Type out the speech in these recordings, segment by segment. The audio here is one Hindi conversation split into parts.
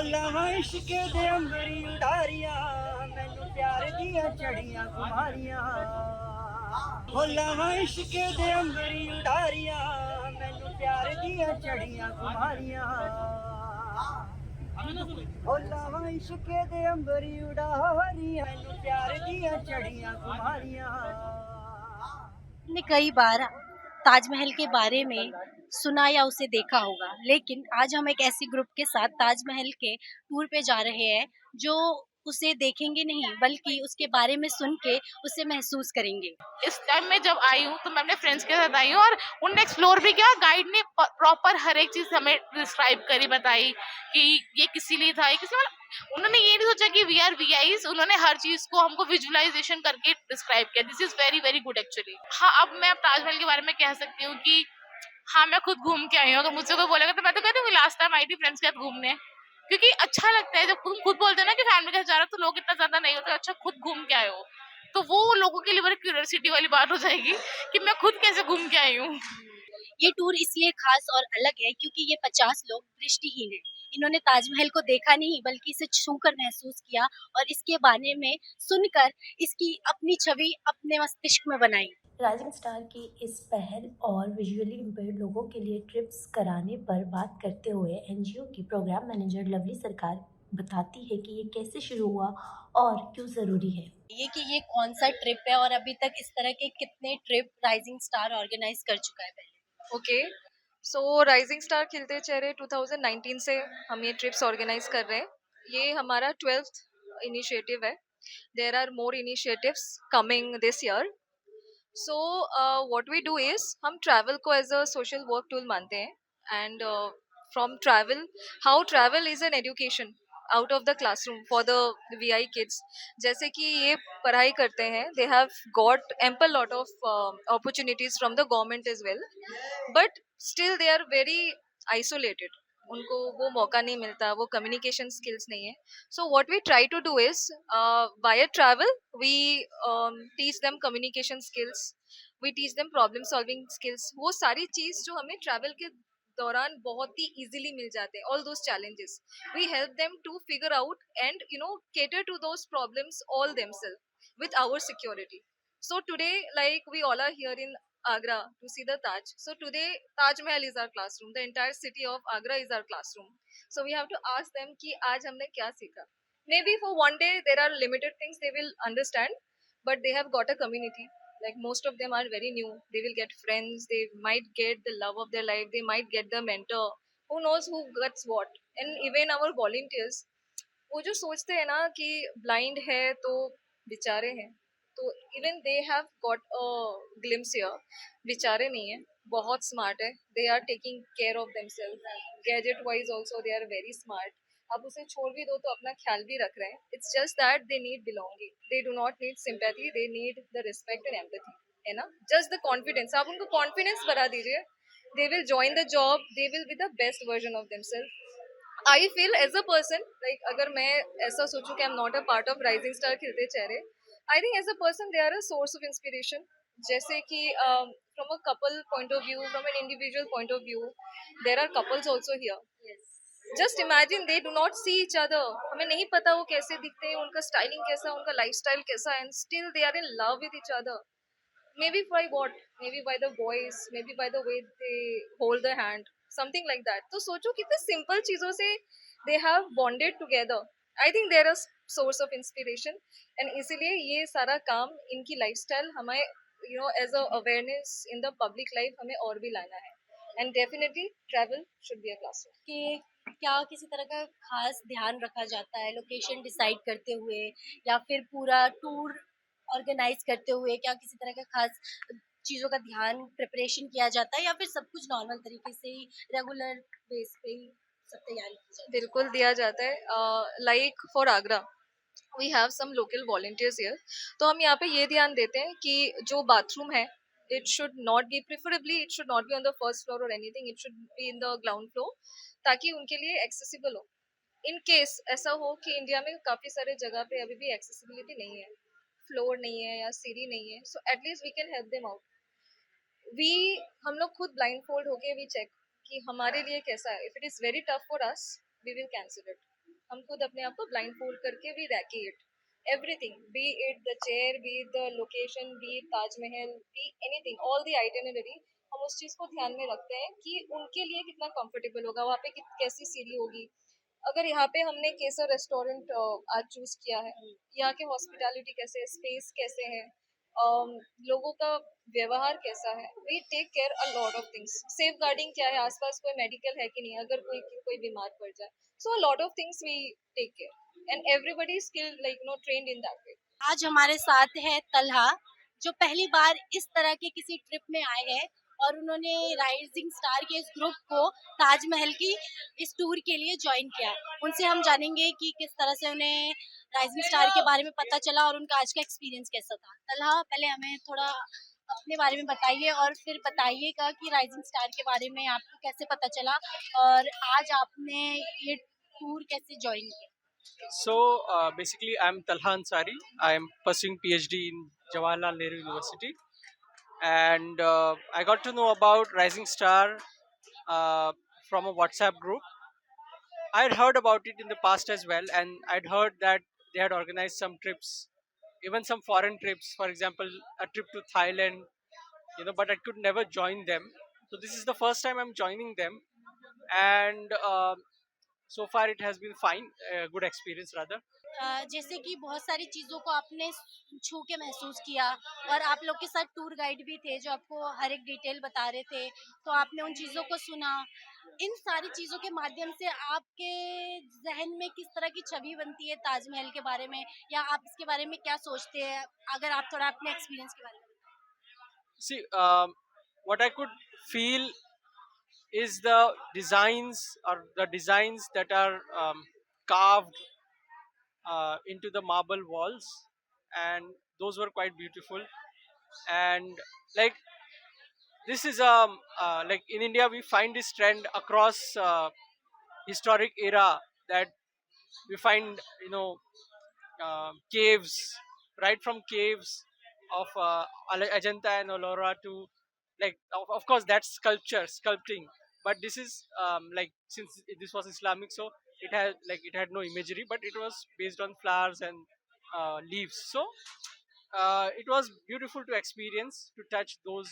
ਲਾਵਾਂ ਇਸ਼ਕੇ ਦੇ ਅੰਬਰੀ ਉਡਾਰੀਆਂ ਮੈਨੂੰ ਪਿਆਰ ਦੀਆਂ ਚੜੀਆਂ ਕੁਮਾਰੀਆਂ ਹੋ ਲਾਵਾਂ ਇਸ਼ਕੇ ਦੇ ਅੰਬਰੀ ਉਡਾਰੀਆਂ ਮੈਨੂੰ ਪਿਆਰ ਦੀਆਂ ਚੜੀਆਂ ਕੁਮਾਰੀਆਂ ਹੋ ਲਾਵਾਂ ਇਸ਼ਕੇ ਦੇ ਅੰਬਰੀ ਉਡਾਰੀਆਂ ਮੈਨੂੰ ਪਿਆਰ ਦੀਆਂ ਚੜੀਆਂ ਕੁਮਾਰੀਆਂ। ने कई बार ताजमहल के बारे में सुना या उसे देखा होगा, लेकिन आज हम एक ऐसी ग्रुप के साथ ताजमहल के टूर पे जा रहे हैं जो उसे देखेंगे नहीं बल्कि उसके बारे में सुन के उसे महसूस करेंगे। इस टाइम में जब आई हूँ तो मैं अपने फ्रेंड्स के साथ आई हूँ और उनने एक्सप्लोर भी किया। गाइड ने प्रॉपर हर एक चीज हमें डिस्क्राइब करी, बताई कि ये किसी लिए था, ये किसी मतलब उन्होंने ये नहीं सोचा कि वी आर वीआईज, उन्होंने हर चीज को हमको विजुअलाइजेशन करके डिस्क्राइब किया। This is very very good actually. हाँ, अब मैं अब ताजमहल के बारे में कह सकती हूँ कि हाँ, मैं खुद घूम के आई हूँ। अगर मुझसे कोई बोलेगा तो मैं तो कहती हूँ लास्ट टाइम आई थी फ्रेंड्स के साथ घूमने, क्योंकि अच्छा लगता है जब तुम खुद बोलते हो ना कि फैमिली के साथ जा रहा हो तो लोग इतना ज्यादा नहीं होते, अच्छा खुद घूम के आए हो तो वो लोगों के लिए बड़ी क्यूरियोसिटी वाली बात हो जाएगी कि मैं खुद कैसे घूम के आई हूँ। ये टूर इसलिए खास और अलग है क्योंकि ये 50 लोग दृष्टिहीन हैं। इन्होंने ताजमहल को देखा नहीं बल्कि इसे छूकर महसूस किया और इसके बारे में सुनकर इसकी अपनी छवि अपने मस्तिष्क में बनाई। राइजिंग स्टार की इस पहल और विजुअली इम्पेयर्ड लोगों के लिए ट्रिप्स कराने पर बात करते हुए एनजीओ की प्रोग्राम मैनेजर लवली सरकार बताती है कि ये कैसे शुरू हुआ और क्यों ज़रूरी है। ये कौन सा ट्रिप है और अभी तक इस तरह के कितने ट्रिप राइजिंग स्टार ऑर्गेनाइज कर चुका है पहले? ओके, सो राइजिंग स्टार खिलते चेहरे 2019 से हम ये ट्रिप्स ऑर्गेनाइज कर रहे हैं। ये हमारा 12th इनिशिएटिव है। There are more initiatives coming this year. So what we do is हम ट्रैवल को as a social work tool मानते हैं and from travel how travel is an education out of the classroom for the VI kids. जैसे कि ये पढ़ाई करते हैं, they have got ample lot of opportunities from the government as well, but still they are very isolated. उनको वो मौका नहीं मिलता, वो कम्युनिकेशन स्किल्स नहीं है। So what we try to do is via travel we teach them communication skills, we teach them problem solving skills. वो सारी चीज जो हमें ट्रैवल के दौरान बहुत ही इजीली मिल जाते हैं, all those challenges we help them to figure out and cater to those problems all themselves with our security. So today, like we all are here in Agra to see the Taj. So today, Taj Mahal is our classroom. The entire city of Agra is our classroom. So we have to ask them कि आज हमने क्या सीखा. Maybe for one day there are limited things they will understand, but they have got a community. Like most of them are very new. They will get friends. They might get the love of their life. They might get the mentor. Who knows who gets what? And even our volunteers, वो जो सोचते हैं ना कि ब्लाइंड है तो बेचारे हैं, तो even they have got a glimpse here. बेचारे नहीं है, बहुत स्मार्ट है, they are taking care of themselves. Gadget wise also they are very smart. आप उसे छोड़ भी दो तो अपना ख्याल भी रख रहे हैं। It's just that they need belonging, they do not need sympathy, they need the respect and empathy, है ना। जस्ट द कॉन्फिडेंस, आप उनको कॉन्फिडेंस बढ़ा दीजिए, they will join the job, they will be the best version of themselves. I feel as a person, like अगर मैं ऐसा सोचूं कि I am not a part of rising star Khilte Chehre, I think as a person they are a source of inspiration. जैसे कि from a couple point of view, from an individual point of view, there are couples also here. Just imagine they do not see each other, हमें नहीं पता वो कैसे दिखते हैं, उनका स्टाइलिंग कैसा है, उनका लाइफ स्टाइल कैसा है, and still they are in love with each other. Maybe by what? Maybe by the voice, maybe by the way they hold the hand, something like that. तो सोचो कितने सिंपल चीजों से they have bonded together. I think they're a source of inspiration, and इसीलिए ये सारा काम, इनकी lifestyle हमें as a awareness in the public life हमें और भी लाना है, and definitely travel should be a classroom. कि क्या किसी तरह का खास ध्यान रखा जाता है लोकेशन डिसाइड करते हुए या फिर पूरा टूर ऑर्गेनाइज करते हुए, क्या किसी तरह का खास चीज़ों का ध्यान प्रिपरेशन किया जाता है या फिर सब कुछ नॉर्मल तरीके से ही रेगुलर बेस पे ही सब तैयारी की जाती है? बिल्कुल दिया जाता है। Like for Agra we have some local volunteers here. तो हम यहाँ पे ये ध्यान देते हैं कि जो बाथरूम है, it should not be, preferably it should not be on the first floor or anything, it should be in the ground floor, ताकि उनके लिए एक्सेसिबल हो। इन केस ऐसा हो कि इंडिया में काफ़ी सारे जगह पे अभी भी एक्सेसिबिलिटी नहीं है, फ्लोर नहीं है या सीढ़ी नहीं है, so at least we can help them out. We हम लोग खुद ब्लाइंड फोल्ड होके वी चेक कि हमारे लिए कैसा है। If it is very tough for us, we will cancel it. हम खुद अपने आप को ब्लाइंड फोल्ड करके we racket everything, be it the chair, be it the location, be it Taj Mahal, be anything, all the itinerary, हम उस चीज को ध्यान में रखते हैं कि उनके लिए कितना कंफर्टेबल होगा वहाँ पे, कैसी सीढ़ी होगी। अगर यहाँ पे हमने केसर रेस्टोरेंट आज चूज किया है, यहाँ के हॉस्पिटैलिटी कैसे है, स्पेस कैसे है, लोगों का व्यवहार कैसा है, we take care a lot of things. Safeguarding क्या है, आसपास कोई मेडिकल है कि नहीं, अगर कोई बीमार पड़ जाए, so a lot of things we take care and everybody is skilled like trained in that way. आज हमारे साथ है तलहा, जो पहली बार इस तरह के किसी ट्रिप में आए हैं और उन्होंने राइजिंग स्टार के इस ग्रुप को ताजमहल की इस टूर के लिए ज्वाइन किया है। उनसे हम जानेंगे कि किस तरह से उन्हें राइजिंग स्टार के बारे में पता चला और उनका आज का एक्सपीरियंस कैसा था। तलहा, पहले हमें थोड़ा अपने बारे में बताइए और फिर बताइएगा कि राइजिंग स्टार के बारे में आपको कैसे पता चला और आज आपने ये टूर कैसे ज्वाइन किया। So basically, I'm Talha Ansari. I am pursuing PhD in Jawaharlal Nehru University, and I got to know about Rising Star from a WhatsApp group. I had heard about it in the past as well, and I'd heard that they had organized some trips, even some foreign trips. For example, a trip to Thailand, but I could never join them. So this is the first time I'm joining them, and so far it has been fine, a good experience rather. जैसे कि बहुत सारी चीज़ों को आपने छू के महसूस किया और आप लोग के साथ टूर गाइड भी थे जो आपको हर एक डिटेल बता रहे थे, तो आपने उन चीज़ों को सुना। इन सारी चीज़ों के माध्यम से आपके ज़हन में किस तरह की छवि बनती है ताजमहल के बारे में, या आप इसके बारे में क्या सोचते हैं? अगर आप थोड़ा अपने एक्सपीरियंस के बारे में See, what I could feel is the designs that are carved into the marble walls, and those were quite beautiful. And like this is like in India we find this trend across historic era, that we find caves, right from caves of Ajanta and Ellora to, like, of course that's sculpting, but this is like, since this was Islamic, so it had no imagery, but it was based on flowers and leaves. So it was beautiful to experience, to touch those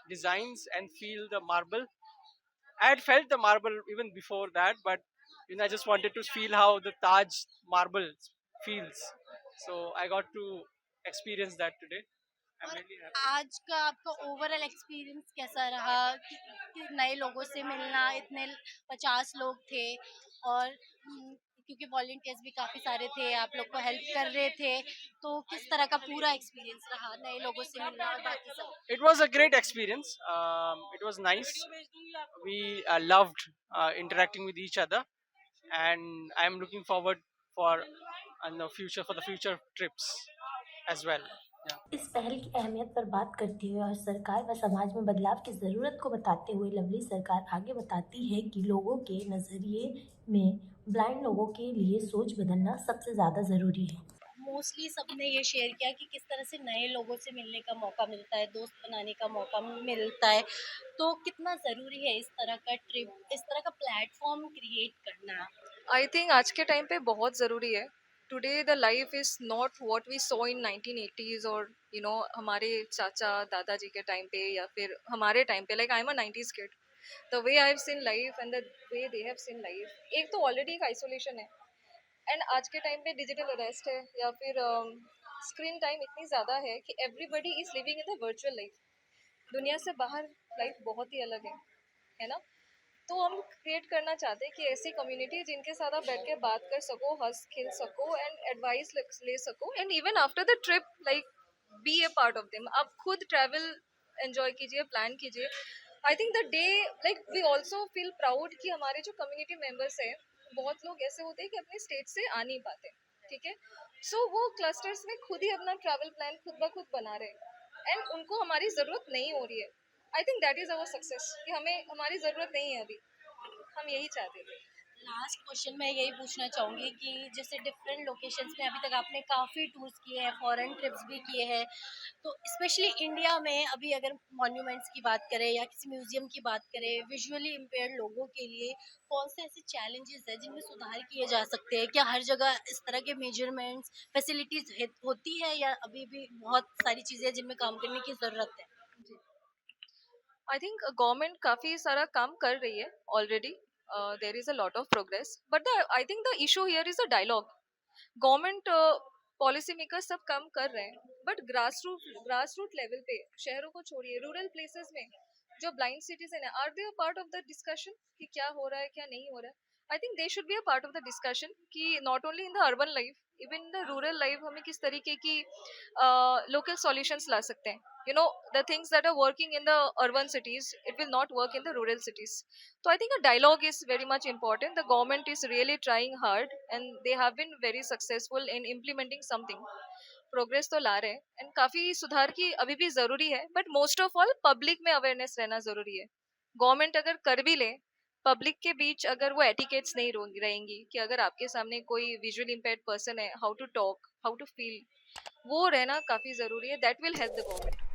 designs and feel the marble. I had felt the marble even before that, but I just wanted to feel how the Taj marble feels. So I got to experience that today. I'm और really happy. आज का आपका ओवरऑल एक्सपीरियंस कैसा रहा कि नए लोगों से मिलना, इतने 50 लोग थे और क्योंकि वॉलंटियर्स भी काफ़ी सारे थे, आप लोग को हेल्प कर रहे थे, तो किस तरह का पूरा एक्सपीरियंस रहा नए लोगों से मिलना और बाकी सब? It was a great experience. It was nice. We loved interacting with each other, and I'm looking forward for the future trips as well. Yeah. इस पहल की अहमियत पर बात करते हुए और सरकार व समाज में बदलाव की ज़रूरत को बताते हुए लवली सरकार आगे बताती है कि लोगों के नज़रिए में ब्लाइंड लोगों के लिए सोच बदलना सबसे ज़्यादा ज़रूरी है। मोस्टली सबने ये शेयर किया कि किस तरह से नए लोगों से मिलने का मौका मिलता है, दोस्त बनाने का मौका मिलता है, तो कितना ज़रूरी है इस तरह का ट्रिप, इस तरह का प्लेटफॉर्म क्रिएट करना। आई थिंक आज के टाइम पे बहुत ज़रूरी है। Today the life is not what we saw in 1980s और हमारे चाचा दादाजी के टाइम पे या फिर हमारे टाइम पे। Like I am a 90s kid, the way I have seen life and the way they have seen life, एक तो ऑलरेडी एक आइसोलेशन है, एंड आज के टाइम पे डिजिटल अरेस्ट है या फिर स्क्रीन टाइम इतनी ज़्यादा है कि everybody is living in the virtual life. दुनिया से बाहर लाइफ बहुत ही अलग है ना। तो हम क्रिएट करना चाहते हैं कि ऐसी कम्युनिटी जिनके साथ आप बैठ के बात कर सको, हंस खेल सको एंड एडवाइस ले सको, and even after the trip like be a part of them. आप खुद ट्रैवल एंजॉय कीजिए, प्लान कीजिए। I think the day like we also feel proud कि हमारे जो कम्युनिटी मेम्बर्स हैं, बहुत लोग ऐसे होते हैं कि अपने स्टेट से आ नहीं पाते, ठीक है, सो वो क्लस्टर्स में खुद ही अपना ट्रैवल प्लान खुद ब खुद बना रहे हैं एंड उनको हमारी ज़रूरत नहीं हो रही है। I think that is our success कि हमें हमारी ज़रूरत नहीं है अभी, हम यही चाहते थे। लास्ट क्वेश्चन मैं यही पूछना चाहूँगी कि जैसे डिफरेंट लोकेशंस में अभी तक आपने काफ़ी टूर्स किए हैं, फॉरेन ट्रिप्स भी किए हैं, तो स्पेशली इंडिया में अभी अगर मॉन्यूमेंट्स की बात करें या किसी म्यूजियम की बात करें, विजुअली इम्पेयर्ड लोगों के लिए कौन से ऐसे चैलेंजेस हैं जिनमें सुधार किए जा सकते हैं? क्या हर जगह इस तरह के मेजरमेंट्स, फैसिलिटीज़ होती है या अभी भी बहुत सारी चीज़ें हैं जिनमें काम करने की ज़रूरत है? आई थिंक गवर्नमेंट काफी सारा काम कर रही है already. There is a lot of progress, but I think the issue here is a dialogue. Government policy maker सब काम कर रहे हैं, बट ग्रास रूट लेवल पे, शहरों को छोड़िए, रूरल प्लेसेस में जो ब्लाइंड सिटीजन है, are they a part of the discussion कि क्या हो रहा है क्या नहीं हो रहा है? I think they should be a part of the discussion कि not only in the urban life, even in the rural life हमें किस तरीके की लोकल सॉल्यूशंस ला सकते हैं. You know, the things that are working in the urban cities, it will not work in the rural cities. So I think a dialogue is very much important. The government is really trying hard and they have been very successful in implementing something. Progress तो ला रहे हैं एंड काफी सुधार की अभी भी जरूरी है, but most of all public में अवेयरनेस रहना जरूरी है. गवर्नमेंट अगर कर भी ले, पब्लिक के बीच अगर वो एटिकेट्स नहीं रहेंगी कि अगर आपके सामने कोई विजुअल इम्पेयर्ड पर्सन है, how to talk, how to feel, वो रहना काफी जरूरी है. That will help the government.